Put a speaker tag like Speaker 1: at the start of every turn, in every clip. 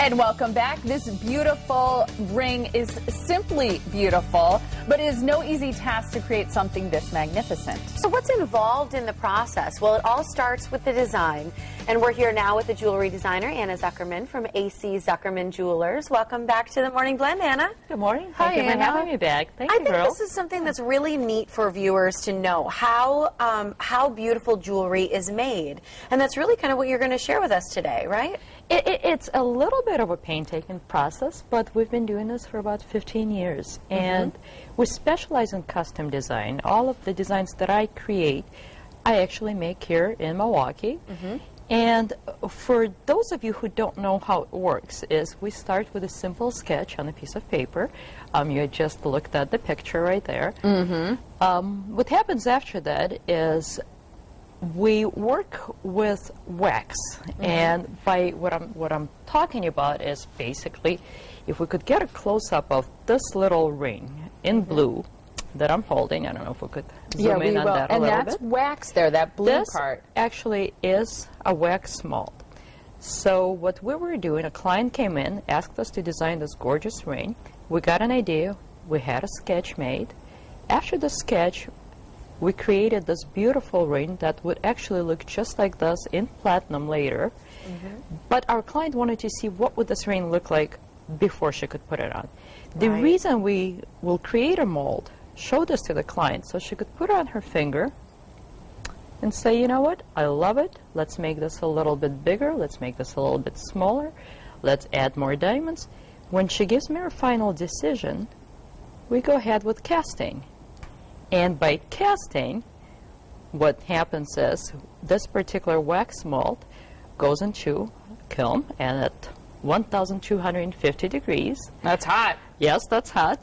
Speaker 1: And welcome back. This beautiful ring is simply beautiful, but it is no easy task to create something this magnificent.
Speaker 2: So what's involved in the process? Well, it all starts with the design. And we're here now with the jewelry designer, Anna Zuckerman from AC Zuckerman Jewelers. Welcome back to the Morning Blend, Anna.
Speaker 3: Good morning.
Speaker 2: Hi,
Speaker 3: Thank you for
Speaker 2: Anna.
Speaker 3: having me back. Thank
Speaker 2: I
Speaker 3: you,
Speaker 2: think
Speaker 3: girl.
Speaker 2: this is something that's really neat for viewers to know, how beautiful jewelry is made. And that's really kind of what you're going to share with us today, right?
Speaker 3: It's a little bit of a painstaking process, but we've been doing this for about 15 years. And we specialize in custom design. All of the designs that I create, I actually make here in Milwaukee. And for those of you who don't know how it works, is we start with a simple sketch on a piece of paper. You just looked at the picture right there. What happens after that is we work with wax, and by what I'm talking about is basically, if we could get a close-up of this little ring in blue that I'm holding. I don't know if we could zoom in on that a little bit.
Speaker 1: And that's wax there, that blue part.
Speaker 3: This actually is a wax mold. So what we were doing, a client came in, asked us to design this gorgeous ring. We got an idea. We had a sketch made. After the sketch, we created this beautiful ring that would actually look just like this in platinum later. But our client wanted to see what would this ring look like before she could put it on. The reason we will create a mold, show this to the client so she could put it on her finger and say, you know what, I love it. Let's make this a little bit bigger. Let's make this a little bit smaller. Let's add more diamonds. When she gives me her final decision, we go ahead with casting. And by casting, what happens is this particular wax mold goes into a kiln, and at 1,250 degrees.
Speaker 1: That's hot.
Speaker 3: Yes, that's hot.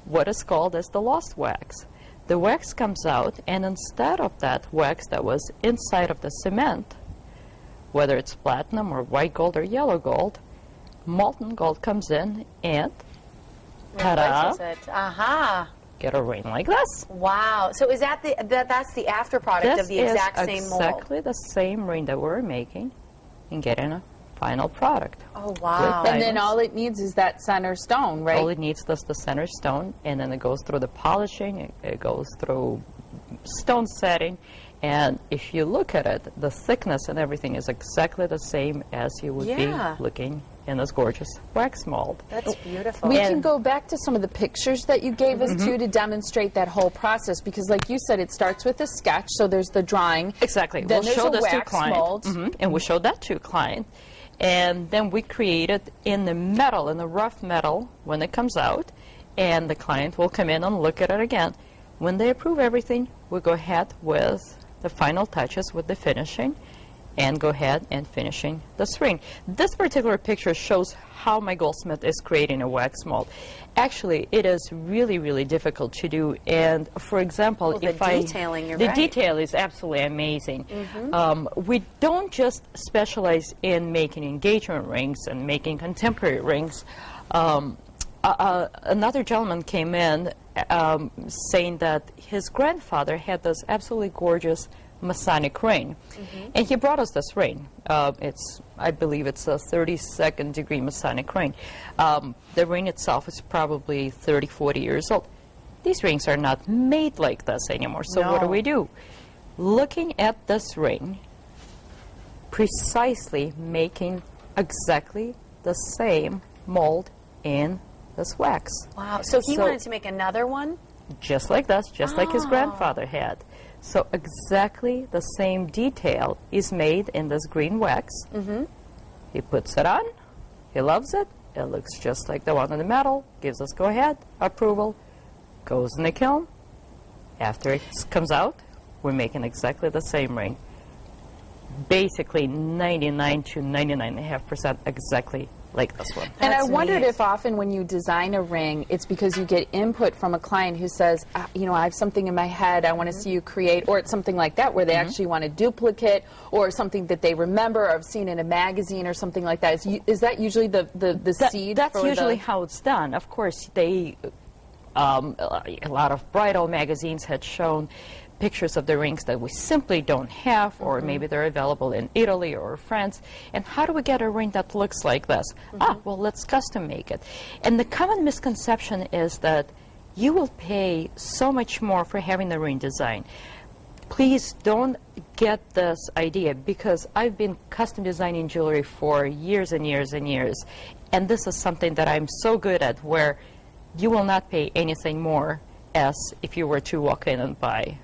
Speaker 3: What is called as the lost wax. The wax comes out, and instead of that wax that was inside of the cement, whether it's platinum or white gold or yellow gold, molten gold comes in and ta-da!
Speaker 2: Aha!
Speaker 3: Get a ring like this.
Speaker 2: Wow. So is that that's the after product of the exact same mold?
Speaker 3: This is exactly the same ring that we're making and getting a final product.
Speaker 2: Oh, wow.
Speaker 1: And then all it needs is that center stone, right?
Speaker 3: All it needs is the center stone, and then it goes through the polishing, it goes through stone setting, and if you look at it, the thickness and everything is exactly the same as you would be looking in this gorgeous wax mold.
Speaker 2: That's beautiful.
Speaker 1: We can go back to some of the pictures that you gave us too to demonstrate that whole process, because like you said, it starts with a sketch, so there's the drawing.
Speaker 3: Exactly.
Speaker 1: Then
Speaker 3: We'll show this to
Speaker 1: wax
Speaker 3: client.
Speaker 1: mold.
Speaker 3: And we'll show that to client. And then we create it in the metal, in the rough metal, when it comes out, and the client will come in and look at it again. When they approve everything, we go ahead with the final touches with the finishing, and go ahead and finishing this ring. This particular picture shows how my goldsmith is creating a wax mold. Actually, it is really, really difficult to do. And for example,
Speaker 2: the detailing, you're
Speaker 3: the
Speaker 2: right.
Speaker 3: detail is absolutely amazing. We don't just specialize in making engagement rings and making contemporary rings. Another gentleman came in saying that his grandfather had this absolutely gorgeous Masonic ring, and he brought us this ring. I believe it's a 32nd degree Masonic ring. The ring itself is probably 30, 40 years old. These rings are not made like this anymore, so what do? Looking at this ring, precisely making exactly the same mold in this wax.
Speaker 2: Wow. So he wanted to make another one?
Speaker 3: Just like this, just like his grandfather had. So exactly the same detail is made in this green wax. He puts it on. He loves it. It looks just like the one in the metal. Gives us go ahead, approval. Goes in the kiln. After it comes out, we're making exactly the same ring. Basically 99 to 99.5% exactly like this one.
Speaker 1: And I wondered if often when you design a ring, it's because you get input from a client who says, you know, I have something in my head I want to see you create, or it's something like that where they actually want a duplicate or something that they remember or have seen in a magazine or something like that. Is that usually the seed?
Speaker 3: That's usually how it's done. Of course, a lot of bridal magazines had shown pictures of the rings that we simply don't have, or maybe they're available in Italy or France. And how do we get a ring that looks like this? Well, let's custom make it. And the common misconception is that you will pay so much more for having the ring design. Please don't get this idea, because I've been custom designing jewelry for years and years and years, and this is something that I'm so good at, where you will not pay anything more as if you were to walk in and buy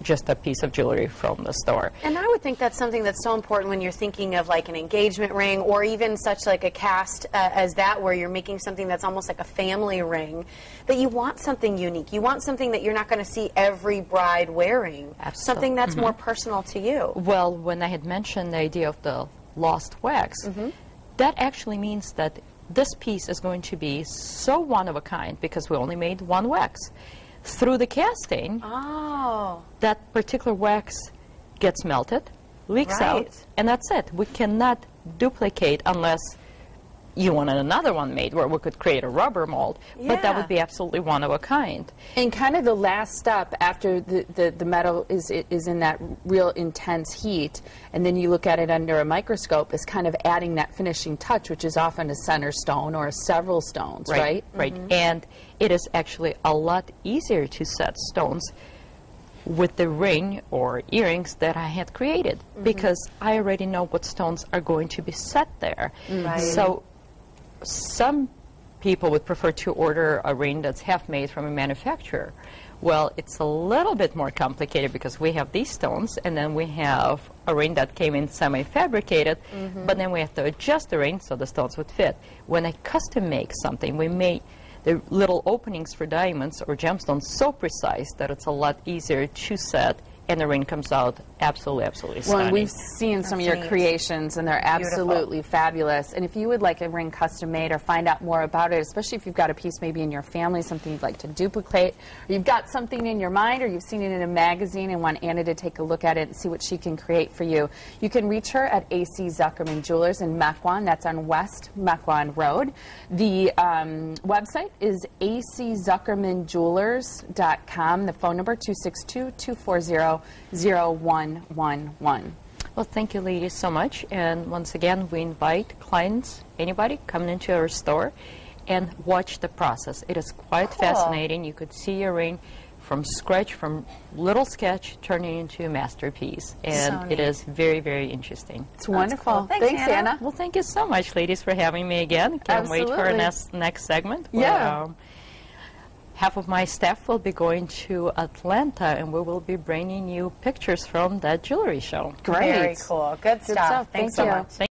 Speaker 3: just a piece of jewelry from the store.
Speaker 2: And I would think that's something that's so important when you're thinking of like an engagement ring, or even such like a cast as that, where you're making something that's almost like a family ring, that you want something unique. You want something that you're not going to see every bride wearing.
Speaker 3: Absolutely.
Speaker 2: Something that's more personal to you.
Speaker 3: Well, when I had mentioned the idea of the lost wax, that actually means that this piece is going to be so one of a kind, because we only made one wax. Through the casting, that particular wax gets melted, leaks out, and that's it. We cannot duplicate unless you wanted another one made where we could create a rubber mold, but that would be absolutely one of a kind.
Speaker 1: And kind of the last step after the metal is in that real intense heat, and then you look at it under a microscope, is kind of adding that finishing touch, which is often a center stone or several stones, right?
Speaker 3: Right. And it is actually a lot easier to set stones with the ring or earrings that I had created, because I already know what stones are going to be set there. So some people would prefer to order a ring that's half made from a manufacturer. Well, it's a little bit more complicated, because we have these stones, and then we have a ring that came in semi-fabricated, but then we have to adjust the ring so the stones would fit. When I custom make something, we make the little openings for diamonds or gemstones so precise that it's a lot easier to set, and the ring comes out absolutely stunning.
Speaker 1: Well, we've seen some of your creations, and they're absolutely fabulous. And if you would like a ring custom made or find out more about it, especially if you've got a piece maybe in your family, something you'd like to duplicate, or you've got something in your mind, or you've seen it in a magazine and want Anna to take a look at it and see what she can create for you, you can reach her at AC Zuckerman Jewelers in Mequon. That's on West Mequon Road. The website is aczuckermanjewelers.com. The phone number 262-240-0111.
Speaker 3: Well, thank you, ladies, so much. And once again, we invite clients, anybody, coming into our store and watch the process. It is quite fascinating. You could see your ring from scratch, from little sketch, turning into a masterpiece. And it is very, very interesting.
Speaker 1: It's wonderful.
Speaker 2: Cool.
Speaker 1: Thanks, Anna.
Speaker 3: Well, thank you so much, ladies, for having me again. Can't wait for our next segment. Where, half of my staff will be going to Atlanta, and we will be bringing you pictures from that jewelry show.
Speaker 2: Great. Very cool. Good stuff.
Speaker 1: Thanks so much.